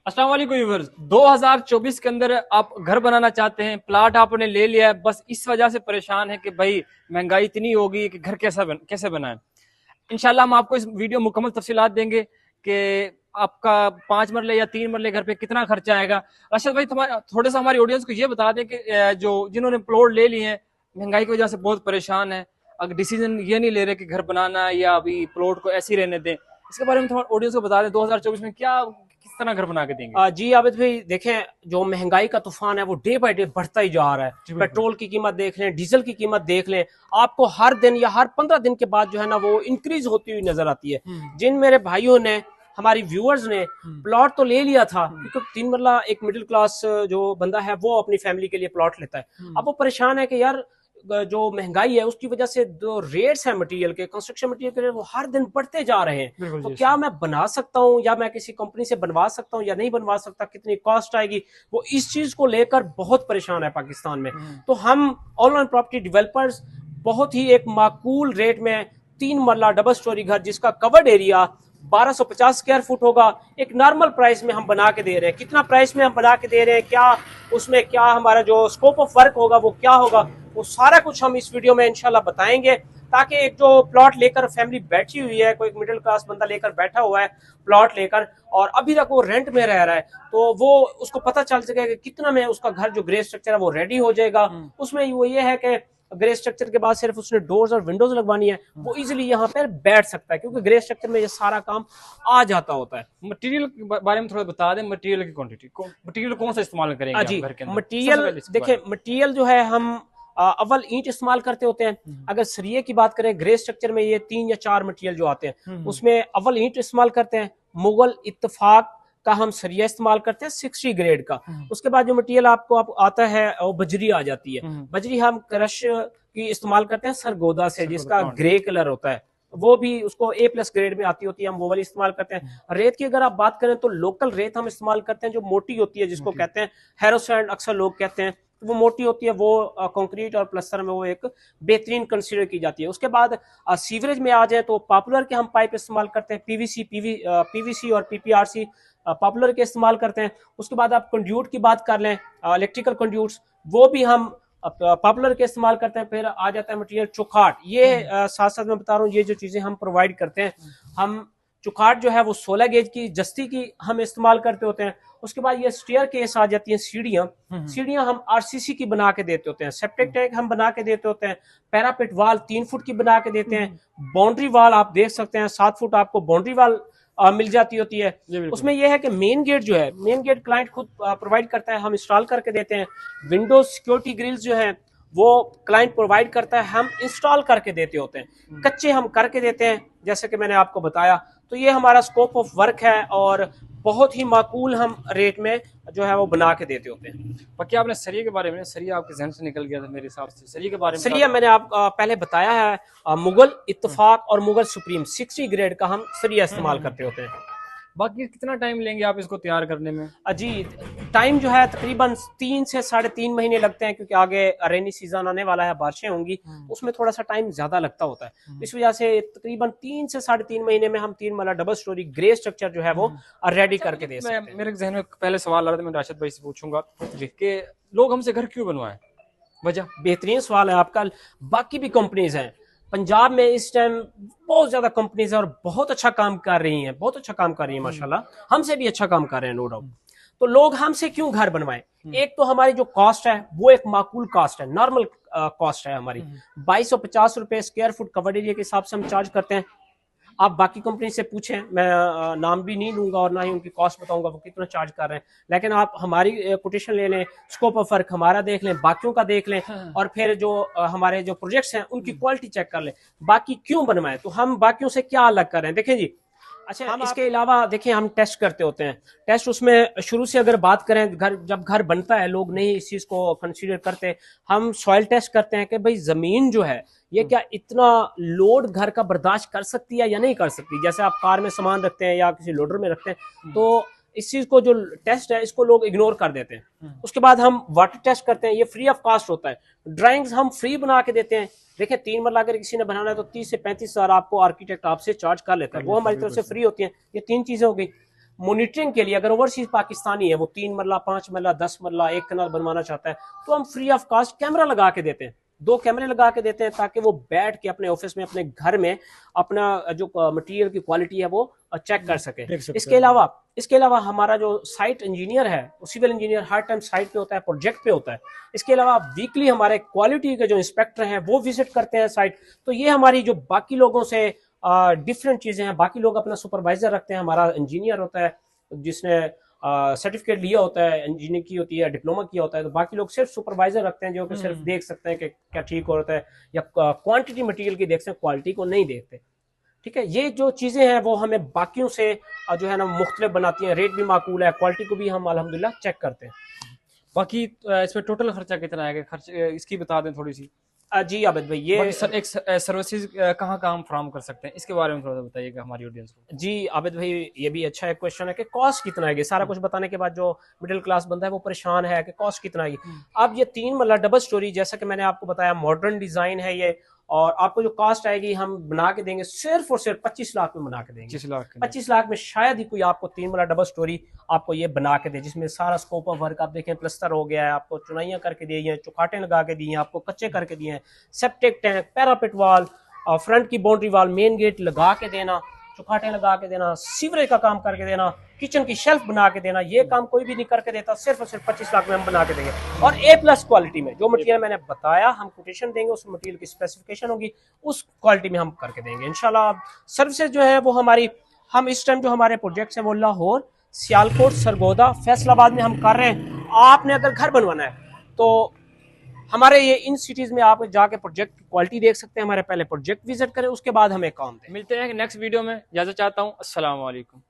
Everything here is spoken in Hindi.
अस्सलाम वालेकुम व्यूअर्स। 2024 के अंदर आप घर बनाना चाहते हैं, प्लाट आपने ले लिया है, बस इस वजह से परेशान है कि भाई महंगाई इतनी होगी कि घर कैसे बनाएं। इंशाल्लाह हम आपको इस वीडियो मुकम्मल तफसीलात देंगे कि आपका 5 मरले या 3 मरले घर पे कितना खर्चा आएगा। राशिद भाई थोड़ा सा हमारी ऑडियंस को ये बता दें कि जो जिन्होंने प्लॉट ले लिए हैं महंगाई की वजह से बहुत परेशान है, अगर डिसीजन ये नहीं ले रहे कि घर बनाना है या अभी प्लॉट को ऐसे ही रहने दें, इसके बारे में थोड़ा ऑडियंस को बता दें 2024 में क्या किस तरह घर बना के देंगे। जी आबिद भाई, देखें जो महंगाई का तूफान है वो डे बाय डे बढ़ता ही जा रहा है। पेट्रोल की कीमत देख लें, डीजल की कीमत देख लें, आपको हर दिन या हर 15 दिन के बाद जो है ना वो इंक्रीज होती हुई नजर आती है। जिन मेरे भाइयों ने, हमारी व्यूअर्स ने प्लॉट तो ले लिया था, क्योंकि 3 मरला एक मिडिल क्लास जो बंदा है वो अपनी फैमिली के लिए प्लॉट लेता है। अब वो परेशान है कि यार जो महंगाई है उसकी वजह से जो रेट्स हैं मटेरियल के, कंस्ट्रक्शन मटेरियल के, वो हर दिन बढ़ते जा रहे हैं। तो क्या मैं बना सकता हूँ या मैं किसी कंपनी से बनवा सकता हूँ या नहीं बनवा सकता, कितनी कॉस्ट आएगी, वो इस चीज को लेकर बहुत परेशान है पाकिस्तान में। तो हम ऑनलाइन प्रॉपर्टी डेवलपर्स बहुत ही एक माकूल रेट में 3 मरला डबल स्टोरी घर जिसका कवर्ड एरिया 1250 स्क्वायर फुट होगा, एक नॉर्मल प्राइस में हम बना के दे रहे हैं। कितना प्राइस में हम बना के दे रहे हैं, क्या उसमें क्या हमारा जो स्कोप ऑफ वर्क होगा वो क्या होगा, वो सारा कुछ हम इस वीडियो में इंशाल्लाह बताएंगे, ताकि एक जो प्लॉट लेकर फैमिली बैठी हुई है, कोई मिडिल क्लास बंदा लेकर बैठा हुआ है प्लॉट लेकर और अभी तक वो रेंट में रह रहा है, तो वो उसको पता चल सके कि कितना में उसका घर जो ग्रे स्ट्रक्चर है वो रेडी हो जाएगा। उसमें वो ये है कि ग्रे स्ट्रक्चर के बाद सिर्फ उसने डोर्स और विंडोज लगवानी है, वो इजीली यहाँ पर बैठ सकता है, क्योंकि ग्रे स्ट्रक्चर में ये सारा काम आ जाता होता है। मटेरियल के बारे में थोड़ा बता दें, मटेरियल की क्वांटिटी, मटेरियल कौन सा इस्तेमाल करेंगे जी, घर के अंदर? मटेरियल देखें, मटेरियल जो है हम अव्वल ईंट इस्तेमाल करते होते हैं। अगर सरिये की बात करें, ग्रे स्ट्रक्चर में ये 3 या 4 मटेरियल जो आते हैं, उसमें अव्वल ईंट इस्तेमाल करते हैं, मुगल इत्तेफाक का हम सरिया इस्तेमाल करते हैं 60 ग्रेड का। उसके बाद जो मटेरियल आपको आता है वो बजरी आ जाती है। बजरी हम क्रश की इस्तेमाल करते हैं सरगोदा से, जिसका ग्रे कलर होता है, वो भी उसको A+ ग्रेड में आती होती है, हम वो वाली इस्तेमाल करते हैं। रेत की अगर आप बात करें तो लोकल रेत हम इस्तेमाल करते हैं जो मोटी होती है, जिसको कहते हैं हैरो सैंड, अक्सर लोग कहते हैं, वो मोटी होती है, वो कंक्रीट और प्लस्तर में वो एक बेहतरीन कंसीडर की जाती है। उसके बाद सीवरेज में आ जाए तो पॉपुलर के हम पाइप इस्तेमाल करते हैं, पीवीसी और PPRC पॉपुलर के इस्तेमाल करते हैं। उसके बाद आप कंड्यूट की बात कर लें, इलेक्ट्रिकल कंड्यूट्स, वो भी हम पॉपुलर के इस्तेमाल करते हैं। फिर आ जाता है मटेरियल चुखाट, ये साथ साथ मैं बता रहा हूँ, ये जो चीजें हम प्रोवाइड करते हैं, हम चुखाट जो है वो 16 गेज की जस्ती की हम इस्तेमाल करते होते हैं। उसके बाद ये स्टेयर केस आ जाती हैं, सीढ़ियां हम RCC की बना के देते होते हैं, सेप्टिक टैंक हम बना के देते होते हैं, पैरापेट वाल 3 फुट की बना के देते हैं, बाउंड्री वाल आप देख सकते हैं 7 फुट आपको बाउंड्री वाल मिल जाती होती है। उसमें यह है कि मेन गेट जो है, मेन गेट क्लाइंट खुद प्रोवाइड करता है, हम इंस्टॉल करके देते हैं। विंडोज सिक्योरिटी ग्रिल्स जो है वो क्लाइंट प्रोवाइड करता है, हम इंस्टॉल करके देते होते हैं। कच्चे हम करके देते हैं, जैसे कि मैंने आपको बताया। तो ये हमारा स्कोप ऑफ वर्क है और बहुत ही माकूल हम रेट में जो है वो बना के देते होते हैं। बाकी आपने सरिया के बारे में, सरिया आपके जहन से निकल गया था मेरे हिसाब से, सरिया के बारे में। सरिया मैंने आप पहले बताया है, मुगल इत्तेफाक और मुगल सुप्रीम 60 ग्रेड का हम सरिया इस्तेमाल करते होते हैं। बाकी कितना टाइम लेंगे आप इसको तैयार करने में? जी, टाइम जो है तकरीबन 3 से 3.5 महीने लगते हैं, क्योंकि आगे रेनी सीजन आने वाला है, बारिशें होंगी, उसमें थोड़ा सा टाइम ज्यादा लगता होता है। इस वजह से तकरीबन 3 से 3.5 महीने में हम 3 मरला डबल स्टोरी ग्रे स्ट्रक्चर जो है वो रेडी करके दे सकते हैं। मेरे जहन में पहले सवाल आ रहा था, मैं राशिद भाई से पूछूंगा कि लोग हमसे घर क्यों बनवाएं, वजह? बेहतरीन सवाल है आपका। बाकी भी कंपनीज हैं पंजाब में इस टाइम, बहुत ज्यादा कंपनीज है और बहुत अच्छा काम कर रही हैं, बहुत अच्छा काम कर रही हैं माशाल्लाह, हमसे भी अच्छा काम कर रहे हैं, नो डाउट। तो लोग हमसे क्यों घर बनवाएं? एक तो हमारी जो कॉस्ट है वो एक माकूल कॉस्ट है, नॉर्मल कॉस्ट है हमारी। 2250 रुपए स्क्वायर फुट कवर्ड एरिया के हिसाब से हम चार्ज करते हैं। आप बाकी कंपनी से पूछें, मैं नाम भी नहीं लूंगा और ना ही उनकी कॉस्ट बताऊंगा वो कितना चार्ज कर रहे हैं, लेकिन आप हमारी कोटेशन ले लें, स्कोप ऑफ वर्क हमारा देख लें, बाकियों का देख लें, और फिर जो हमारे जो प्रोजेक्ट्स हैं उनकी क्वालिटी चेक कर लें। बाकी क्यों बनवाएं, तो हम बाकियों से क्या अलग कर रहे हैं, देखें जी। अच्छा, हम इसके अलावा देखिए हम टेस्ट करते होते हैं। टेस्ट उसमें शुरू से अगर बात करें, जब घर बनता है लोग नहीं इस चीज को कंसीडर करते, हम सॉइल टेस्ट करते हैं कि भाई जमीन जो है ये क्या इतना लोड घर का बर्दाश्त कर सकती है या नहीं कर सकती। जैसे आप कार में सामान रखते हैं या किसी लोडर में रखते हैं, तो इस चीज को जो टेस्ट है इसको लोग इग्नोर कर देते हैं। उसके बाद हम वाटर टेस्ट करते हैं, ये फ्री ऑफ कॉस्ट होता है। ड्राइंग्स हम फ्री बना के देते हैं। देखिए 3 मरला अगर किसी ने बनाना है तो 30 से 35 हजार आपको आर्किटेक्ट आपसे चार्ज कर लेता है, वो हमारी तरफ से फ्री होती है। ये 3 चीजें हो गई। मॉनिटरिंग के लिए अगर ओवरसीज पाकिस्तानी है, वो 3 मरला 5 मरला 10 मरला एक कनाल बनवाना चाहता है, तो हम फ्री ऑफ कॉस्ट कैमरा लगा के देते हैं, 2 कैमरे लगा के देते हैं, ताकि वो बैठ के अपने ऑफिस में अपने घर में अपना जो मटेरियल की क्वालिटी है वो चेक कर सके। इसके अलावा हमारा जो साइट इंजीनियर है, सिविल इंजीनियर हर टाइम साइट पे होता है, प्रोजेक्ट पे होता है। इसके अलावा वीकली हमारे क्वालिटी के जो इंस्पेक्टर हैं वो विजिट करते हैं साइट। तो ये हमारी जो बाकी लोगों से डिफरेंट चीजें हैं, बाकी लोग अपना सुपरवाइजर रखते हैं, हमारा इंजीनियर होता है जिसने सर्टिफिकेट लिया होता है, इंजीनियरिंग की होती है, डिप्लोमा किया होता है, तो बाकी लोग सिर्फ सुपरवाइजर रखते हैं जो कि सिर्फ देख सकते हैं कि क्या ठीक हो रहा है, या क्वांटिटी मटेरियल की देख सकते हैं, क्वालिटी को नहीं देखते। ठीक है, ये जो चीजें हैं वो हमें बाकियों से जो है ना मुख्तलिफ बनाती हैं। रेट भी माकूल है, क्वालिटी को भी हम अल्हम्दुलिल्लाह चेक करते हैं। बाकी इसमें टोटल खर्चा कितना आएगा, खर्च इसकी बता दें थोड़ी सी। जी आबिद भाई, ये एक सर्विसेज कहाँ कहाँ हम फ्राहम कर सकते हैं, इसके बारे में थोड़ा बताइएगा हमारी ऑडियंस को। जी आबिद भाई, ये भी अच्छा एक क्वेश्चन है कि कॉस्ट कितना है। सारा कुछ बताने के बाद जो मिडिल क्लास बंदा है वो परेशान है कि कॉस्ट कितना है। अब ये 3 मरला डबल स्टोरी, जैसा कि मैंने आपको बताया, मॉडर्न डिजाइन है ये, और आपको जो कॉस्ट आएगी हम बना के देंगे सिर्फ और सिर्फ 25 लाख में बना के देंगे। 25 लाख में शायद ही कोई आपको 3 मरला डबल स्टोरी आपको ये बना के दे, जिसमें सारा स्कोप ऑफ वर्क आप देखें, प्लस्तर हो गया है, आपको चुनाइयां करके दी हैं, चौखाटें लगा के दी हैं, आपको कच्चे करके दिए हैं, सेप्टिक टैंक, पैरापिट वाल, फ्रंट की बाउंड्री वाल, मेन गेट लगा के देना, चौखाटें लगा के देना, सीवरेज का काम करके देना, किचन की शेल्फ बना के देना, ये काम कोई भी नहीं करके देता। सिर्फ और सिर्फ 25 लाख में हम बना के देंगे, और A+ क्वालिटी में। जो मटेरियल मैंने बताया हम कोटेशन देंगे, उस मटेरियल की स्पेसिफिकेशन होगी, उस क्वालिटी में हम करके देंगे इंशाल्लाह। सर्विसेज जो है वो हमारी, हम इस टाइम जो हमारे प्रोजेक्ट्स हैं वो लाहौर, सियालकोट, सरगोदा, फैसलाबाद में हम कर रहे हैं। आपने अगर घर बनवाना है तो हमारे ये इन सिटीज में आप जाके प्रोजेक्ट की क्वालिटी देख सकते हैं। हमारे पहले प्रोजेक्ट विजिट करें, उसके बाद हमें काम दें। मिलते हैं नेक्स्ट वीडियो में, इजाजत चाहता हूँ। अस्सलाम वालेकुम।